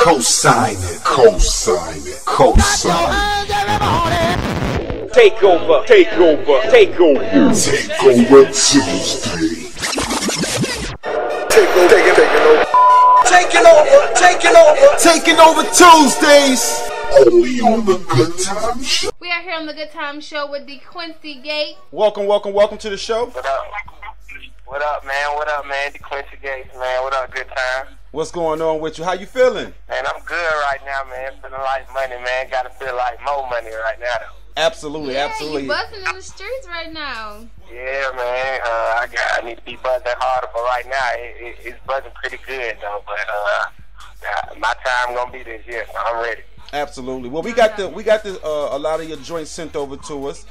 Co-sign it, co-sign it, co-sign it. Take over, take over, take over. Take over Tuesday. Taking over Tuesdays. Only on the Good Time Show. We are here on the Good Time Show with Dee Quincy Gates. Welcome to the show. What up? What up, man? What up, man? Dee Quincy Gates, man. What up, Good Time? What's going on with you? How you feeling? Man, I'm good right now, man. Feeling like money, man. Gotta feel like more money right now, though. Absolutely, Yeah, absolutely. you busting in the streets right now. Yeah, man. I need to be buzzing harder, but right now it's buzzing pretty good, though. But my time gonna be this year, so I'm ready. Absolutely. Well, we got a lot of your joints sent over to us.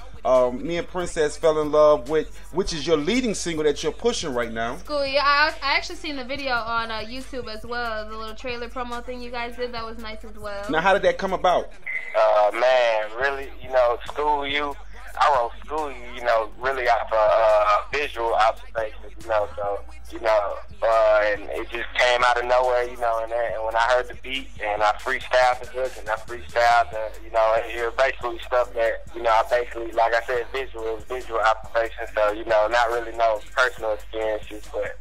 Me and Princess fell in love with, which is your leading single that you're pushing right now. Cool. Yeah, I actually seen the video on YouTube as well. The little trailer promo thing you guys did, that was nice as well. Now, how did that come about? Man, really, School You. I wrote School You, really off visual observations, and it just came out of nowhere, and when I heard the beat and I freestyled the hook and I freestyled it was basically stuff that, I basically, like I said, it was visual observations, so, not really no personal experiences, but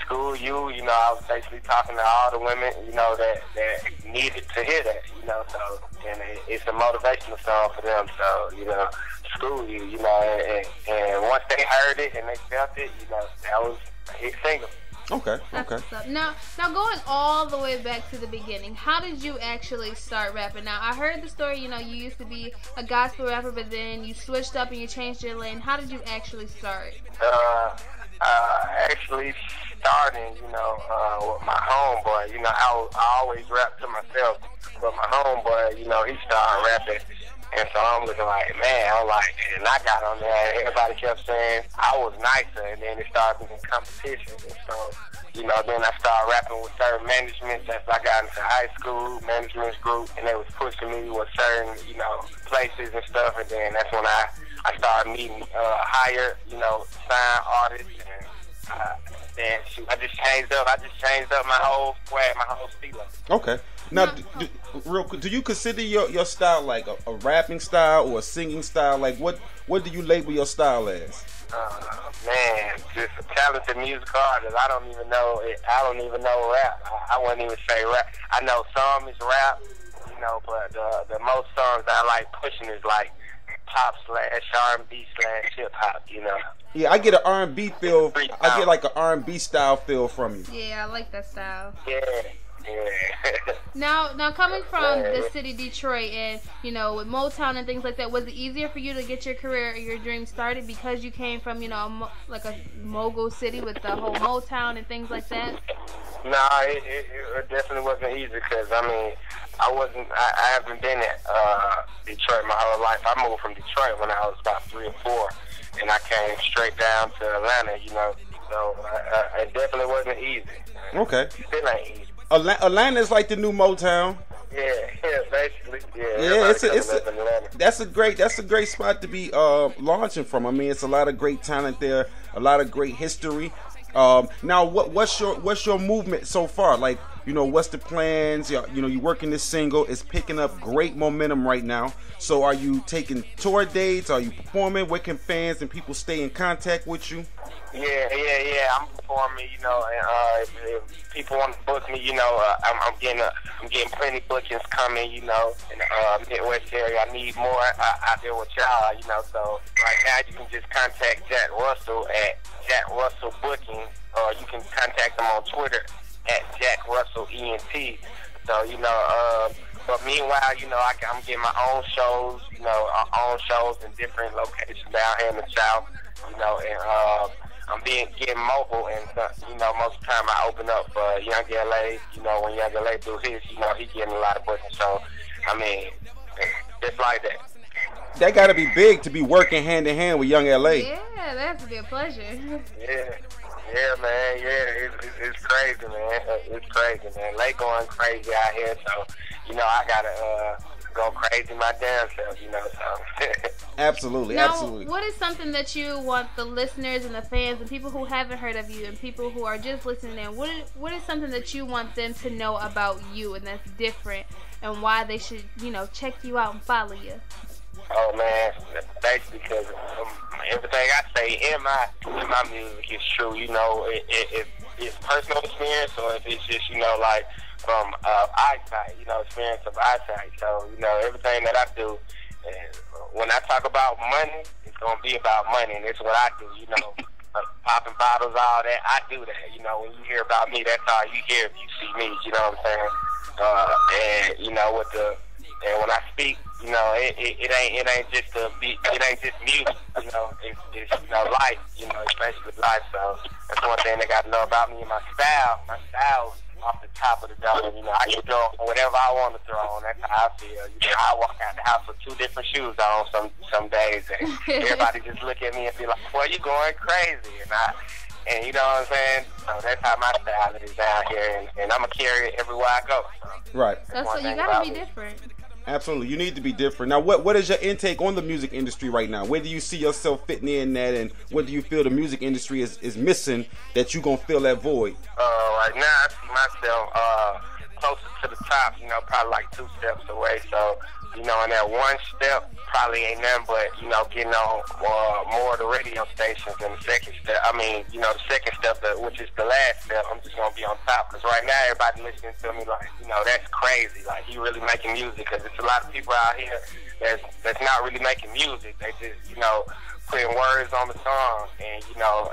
School You, I was basically talking to all the women, that needed to hear that, so, and it's a motivational song for them, so, School You, and once they heard it and they felt it, that was a hit single. Okay. Now going all the way back to the beginning, how did you actually start rapping? Now, I heard the story, you used to be a gospel rapper, but then you switched up and you changed your lane. How did you actually start? Actually starting, with my homeboy, I always rap to myself, but my homeboy, he started rapping. And so I'm looking like, and I got on there, and everybody kept saying I was nicer, and then it started being competition. And so, then I started rapping with certain managements as I got into high school, management group, and they was pushing me with certain, places and stuff, and then that's when I started meeting higher, signed artists, and I just changed up my whole swag, my whole style. Okay. Now, real quick, do you consider your style like a rapping style or a singing style? Like, what do you label your style as? Man, just a talented musical artist. I don't even know rap. I wouldn't even say rap. I know some is rap, but the most songs I like pushing is like pop / R&B / hip hop. Yeah, I get an R&B feel. I get like an R&B style feel from you. Yeah, I like that style. Yeah. Now coming from the city Detroit and with Motown and things like that, was it easier for you to get your career or your dream started because you came from like a mogul city with the whole Motown and things like that? No, it definitely wasn't easy because I haven't been at Detroit my whole life. I moved from Detroit when I was about 3 or 4, and I came straight down to Atlanta. So it definitely wasn't easy. Okay. Still ain't easy. Atlanta is like the new Motown. Yeah, basically. Yeah, that's a great spot to be launching from. I mean, it's a lot of great talent there, a lot of great history. Now, what's your movement so far? Like, what's the plans? You working this single. It's picking up great momentum right now. So, are you taking tour dates? Are you performing? Where can fans and people stay in contact with you? Yeah. I'm performing, and if people want to book me, I'm getting plenty bookings coming, in the Midwest area. I need more out there with y'all, so right now you can just contact Jack Russell at Jack Russell Booking, or you can contact him on Twitter at Jack Russell ENT. So, but meanwhile, I'm getting my own shows, in different locations down here in the South, and I'm getting mobile, and most of the time I open up for Young LA. When Young LA do his, he getting a lot of bookings. So, I mean, just like that. That got to be big to be working hand in hand with Young LA. Yeah, that has to be a pleasure. Yeah, man. Yeah, it's crazy, man. It's crazy, man. Lake going crazy out here, so I go crazy my damn self, you know. So. Absolutely, now, absolutely. What is something that you want the listeners and the fans and people who haven't heard of you and people who are just listening in, what is something that you want them to know about you and that's different and why they should, you know, check you out and follow you? Oh man, basically because everything I say in my music is true. You know, if it's personal experience or if it's just, you know, like from eyesight, you know, experience of eyesight. So, you know, everything that I do, and when I talk about money, it's gonna be about money, and it's what I do. You know, popping bottles, all that. I do that. You know, when you hear about me, that's all you hear if you see me. You know what I'm saying? And you know, and when I speak, you know, it ain't just it ain't just music. You know, it's you know, life. You know, especially life. So that's one thing they got to know about me and my style. My style off the top of the dome. You know, I can throw whatever I want to throw on. That's how I feel. You know, I walk out the house with 2 different shoes on some days, and everybody just look at me and be like, "Boy, you going crazy?" And you know what I'm saying? So that's how my style is down here, and I'm gonna carry it everywhere I go. So right. So you gotta be different. Absolutely, you need to be different. Now, what is your intake on the music industry right now? Where do you see yourself fitting in that, and what do you feel the music industry is missing that you gonna fill that void? Right now, I see myself closer to the top. You know, probably like 2 steps away. So, you know, in that 1 step, probably ain't nothing but, you know, getting on more of the radio stations. And the second step, you know, the second step, which is the last step, I'm just gonna be on top. Because right now, everybody listening to me like, you know, that's crazy. Like, you really making music? Because there's a lot of people out here that's not really making music. They just, you know, putting words on the song, and you know,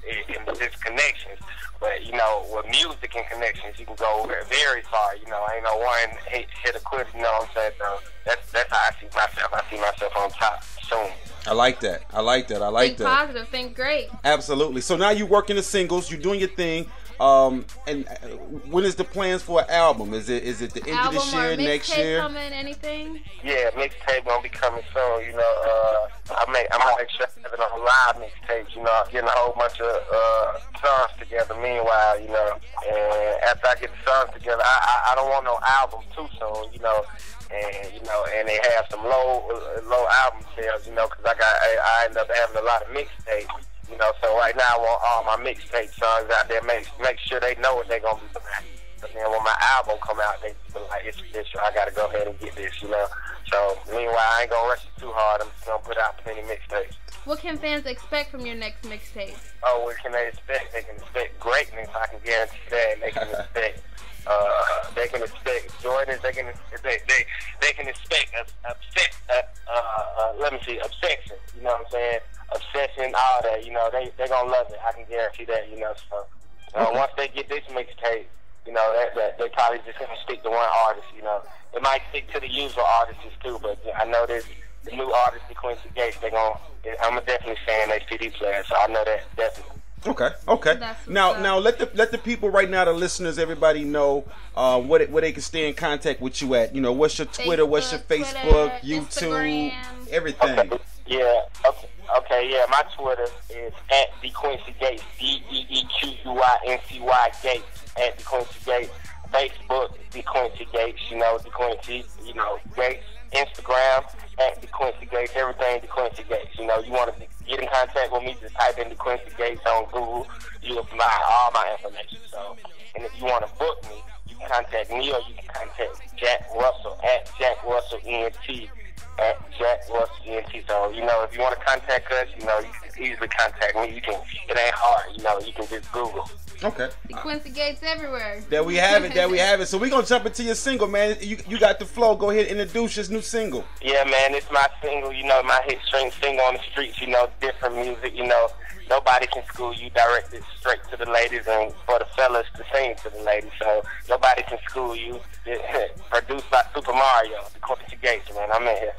and just connections. But you know, with music and connections, you can go very far. You know, ain't no one hit a quit. You know what I'm saying? So that's how I see myself. I see myself on top soon. I like that. Think positive. Think great. Absolutely. So now you working the singles. You're doing your thing. And when is the plans for an album? Is it the end of this year, next year? Coming, anything? Yeah, mixtape gonna be coming soon. You know, I'm gonna make sure I have it on live mixtapes. You know, getting a whole bunch of songs together. Meanwhile, you know, and after I get the songs together, I don't want no album too soon. You know. And you know, and they have some low album sales, you know, because I end up having a lot of mixtapes, you know. So right now I want all my mixtape songs out there, make sure they know what they're gonna be doing. But then when my album come out, they be like, it's official. I gotta go ahead and get this, you know. So meanwhile, I ain't gonna rush it too hard. I'm just gonna put out plenty mixtapes. What can fans expect from your next mixtape? Oh, what can they expect? They can expect greatness. I can guarantee that. They can expect. They can expect Jordans. They can expect obsession. You know what I'm saying? Obsession, all that. You know, they gonna love it. I can guarantee that. You know, so once they get this mixtape, you know, that they probably just gonna stick to one artist. You know, they might stick to the usual artists too, but I know there's the new artist, Dee Quincy Gates. I'm definitely saying they CD player, so I know that definitely. Okay. Now let the people right now, the listeners, everybody know where they can stay in contact with you at. You know, what's your Twitter, what's your Facebook, YouTube, Instagram. Everything. Okay. Yeah. Okay. Yeah. My Twitter is at Dee Quincy Gates. DeeQuincy Gates at Dee Quincy Gates. Facebook, Dee Quincy Gates. You know, Dee Quincy. You know, Gates. Instagram at Dee Quincy Gates. Everything Dee Quincy Gates. You know, you want to get in contact with me, just type in Dee Quincy Gates on Google. You'll find all my information. So, and if you want to book me, you can contact me or you can contact Jack Russell at Jack Russell ENT at Jack Russell ENT. So, you know, if you want to contact us, you know, you can easily contact me. It ain't hard. You know, you can just Google. Okay. Dee Quincy Gates everywhere. There we have it. So we're going to jump into your single, man. You got the flow. Go ahead and introduce this new single. Yeah, man. It's my single, you know, my hit string single on the streets, you know, different music, you know. Nobody can school you, directed straight to the ladies, and for the fellas to sing to the ladies. So nobody can school you. Produced by Super Mario, Dee Quincy Gates, man. I'm in here.